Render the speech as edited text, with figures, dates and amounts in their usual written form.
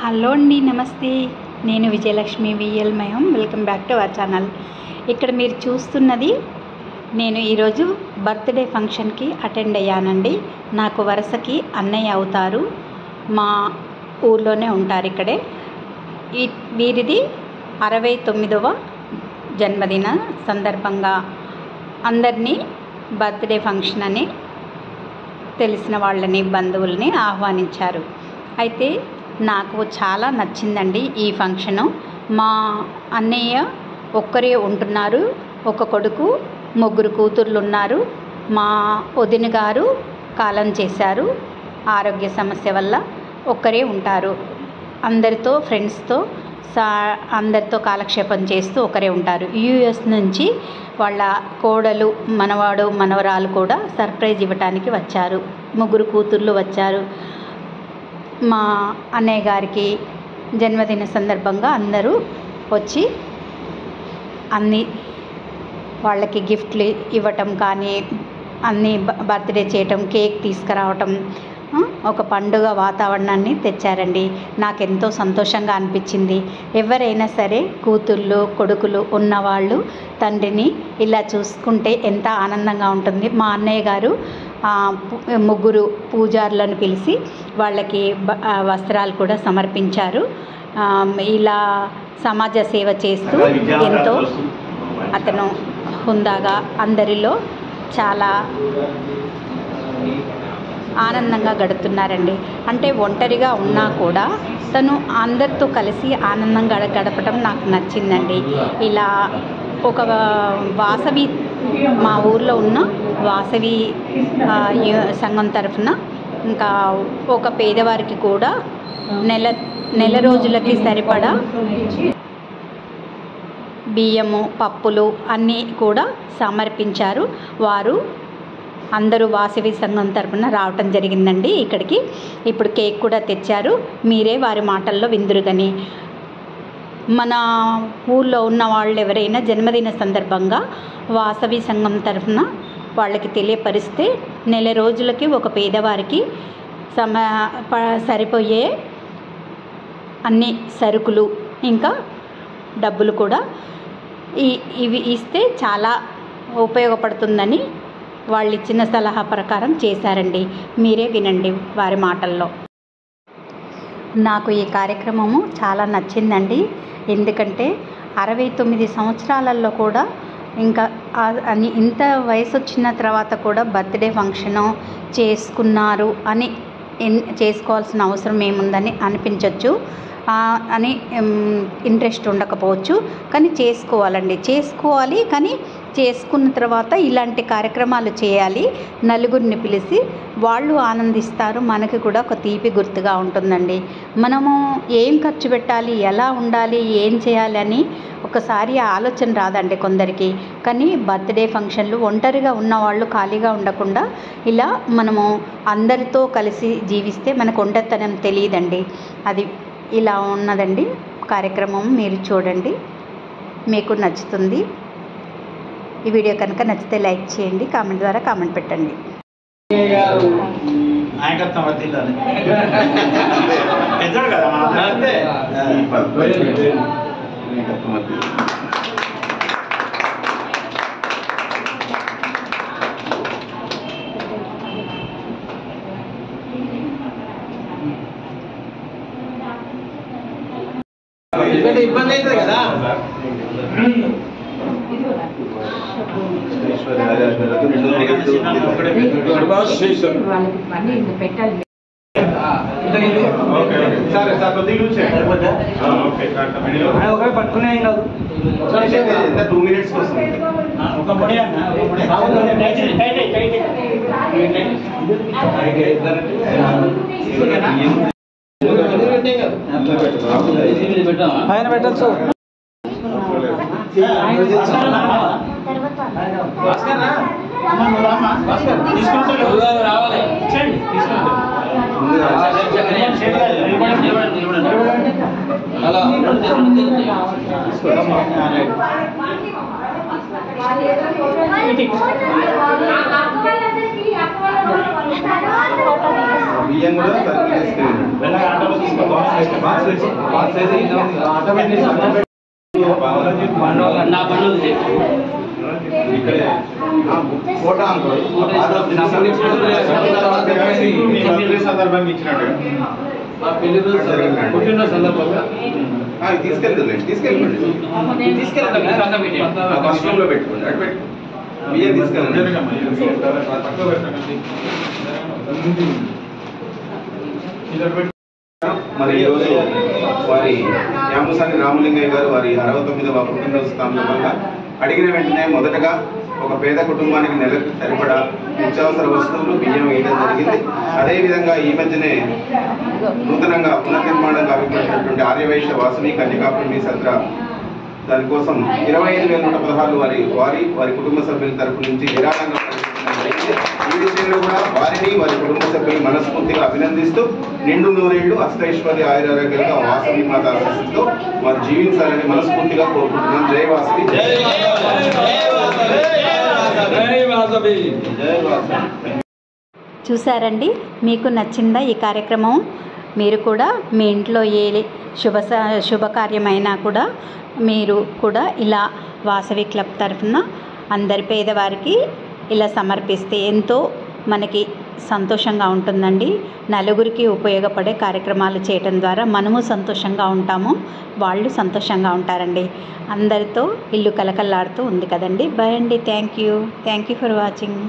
Hello అండి, నమస్తే. నేను విజయలక్ష్మి విఎల్ మయం. Welcome back to our channel. ఇక్కడ మీరు చూస్తున్నది నేను ఈరోజు బర్త్డే ఫంక్షన్కి అటెండ్ అయ్యానండి. నాకు వరుసకి అన్నయ్య అవుతారు. మా ఊర్లోనే ఉంటారు ఇక్కడే. వీరిది 69వ జన్మదిన సందర్భంగా అందరినీ బర్త్డే ఫంక్షన్ అని తెలిసిన వాళ్ళని, బంధువుల్ని ఆహ్వానించారు. అయితే నాకు చాలా నచ్చిందండి ఈ ఫంక్షను. మా అన్నయ్య ఒక్కరే ఉంటున్నారు. ఒక కొడుకు, 3 కూతుర్లు ఉన్నారు. మా వదిన గారు కాలం చేశారు. ఆరోగ్య సమస్య వల్ల ఒక్కరే ఉంటారు. అందరితో, ఫ్రెండ్స్తో అందరితో కాలక్షేపం చేస్తూ ఒకరే ఉంటారు. యూఎస్ నుంచి వాళ్ళ కోడలు, మనవాడు, మనవరాలు కూడా సర్ప్రైజ్ ఇవ్వటానికి వచ్చారు. 3 కూతుర్లు వచ్చారు. మా అన్నయ్య గారికి జన్మదిన సందర్భంగా అందరూ వచ్చి అన్ని వాళ్ళకి గిఫ్ట్లు ఇవ్వటం కానీ, అన్నీ బర్త్డే చేయటం, కేక్ తీసుకురావటం, ఒక పండుగ వాతావరణాన్ని తెచ్చారండి. నాకెంతో సంతోషంగా అనిపించింది. ఎవరైనా సరే కూతుళ్ళు, కొడుకులు ఉన్నవాళ్ళు తండ్రిని ఇలా చూసుకుంటే ఎంత ఆనందంగా ఉంటుంది. మా అన్నయ్య గారు 3 పూజారులను పిలిచి వాళ్ళకి వస్త్రాలు కూడా సమర్పించారు. ఇలా సమాజ సేవ చేస్తూ ఎంతో అతను హుందాగా అందరిలో చాలా ఆనందంగా గడుపుతున్నారండి. అంటే ఒంటరిగా ఉన్నా కూడా తను అందరితో కలిసి ఆనందంగా గడపడం నాకు నచ్చిందండి. ఇలా ఒక వాసవి, మా ఊర్లో ఉన్న వాసవి సంఘం తరఫున ఇంకా ఒక పేదవారికి కూడా నెల రోజులకి సరిపడా బియ్యము, పప్పులు అన్నీ కూడా సమర్పించారు. వారు అందరూ వాసవి సంఘం తరపున రావటం జరిగిందండి ఇక్కడికి. ఇప్పుడు కేక్ కూడా తెచ్చారు. మీరే వారి మాటల్లో విందురుగని. మన ఊళ్ళో ఉన్న వాళ్ళు ఎవరైనా జన్మదిన సందర్భంగా వాసవి సంఘం తరఫున వాళ్ళకి తెలియపరిస్తే నెల రోజులకి ఒక పేదవారికి సరిపోయే అన్ని సరుకులు, ఇంకా డబ్బులు కూడా ఇవి ఇస్తే చాలా ఉపయోగపడుతుందని వాళ్ళు ఇచ్చిన సలహా ప్రకారం చేశారండి. మీరే వినండి వారి మాటల్లో. నాకు ఈ కార్యక్రమము చాలా నచ్చిందండి. ఎందుకంటే 69 సంవత్సరాలలో కూడా ఇంకా ఇంత వయసు వచ్చిన తర్వాత కూడా బర్త్డే ఫంక్షను చేసుకున్నారు అని చేసుకోవాల్సిన అవసరం ఏముందని అనిపించవచ్చు, అని ఇంట్రెస్ట్ ఉండకపోవచ్చు. కానీ చేసుకోవాలి. కానీ చేసుకున్న తర్వాత ఇలాంటి కార్యక్రమాలు చేయాలి. నలుగురిని పిలిచి వాళ్ళు ఆనందిస్తారు. మనకి కూడా ఒక తీపి గుర్తుగా ఉంటుందండి. మనము ఏం ఖర్చు పెట్టాలి, ఎలా ఉండాలి, ఏం చేయాలి అని ఒకసారి ఆలోచన రాదండి కొందరికి. కానీ బర్త్డే ఫంక్షన్లు ఒంటరిగా ఉన్నవాళ్ళు ఖాళీగా ఉండకుండా ఇలా మనము అందరితో కలిసి జీవిస్తే మనకు ఒంటరితనం తెలియదండి. అది ఇలా ఉన్నదండి కార్యక్రమం. మీరు చూడండి, మీకు నచ్చుతుంది. ఈ వీడియో కనుక నచ్చితే లైక్ చేయండి, కామెంట్ ద్వారా కామెంట్ పెట్టండి. ఇబ్బంది అవుతుంది కదా. పట్టుకునే 2 minutes వస్తుంది. ఆయన పెట్టచ్చు. రావాలి. అలా బియ్యం కూడా సరుకులు ఇక్కడే ఫోటో సందర్భంగా ఇచ్చినట్టు తీసుకెళ్ళండి ఫస్ట్ రూమ్ లో పెట్టుకోండి అటు పెట్టి బియ్యం తీసుకెళ్ళండి మరి ఈరోజు వారి యాముసాని రామలింగయ్య గారు వారి 69వ పుట్టినరోజు సందర్భంగా అడిగిన వెంటనే మొదటగా ఒక పేద కుటుంబానికి నెలకు సరిపడా నిత్యావసర వస్తువులు బియ్యం వేయడం జరిగింది. అదేవిధంగా ఈ మధ్యనే నూతనంగా పునర్నిర్మాణంగా అభిప్రాయమైనటువంటి ఆర్యవైశ్య వాసవి కన్యకాపురి సత్ర దానికోసం 25,116 వారి కుటుంబ సభ్యుల తరపు నుంచి విరాళంగా ఈ విషయంలో కూడా వారిని వారి కుటుంబ సభ్యులు మనస్ఫూర్తిగా అభినందిస్తూ నిండు నూరేళ్లు అష్టైశ్వర్య ఆయురారోగ్యాలుగా వాసవి మాత ఆశీస్సులతో వారు జీవించాలని మనస్ఫూర్తిగా కోరుకుంటున్నాం. జై వాసవి. చూసారండి, మీకు నచ్చిందా ఈ కార్యక్రమం? మీరు కూడా మీ ఇంట్లో ఏ శుభకార్యమైనా కూడా మీరు కూడా ఇలా వాసవి క్లబ్ తరఫున అందరి పేదవారికి ఇలా సమర్పిస్తే ఎంతో మనకి సంతోషంగా ఉంటుందండి. నలుగురికి ఉపయోగపడే కార్యక్రమాలు చేయటం ద్వారా మనము సంతోషంగా ఉంటాము, వాళ్ళు సంతోషంగా ఉంటారండి. అందరితో ఇల్లు కలకల్లాడుతూ ఉంది కదండి. బాయ్ అండి. Thank you for watching.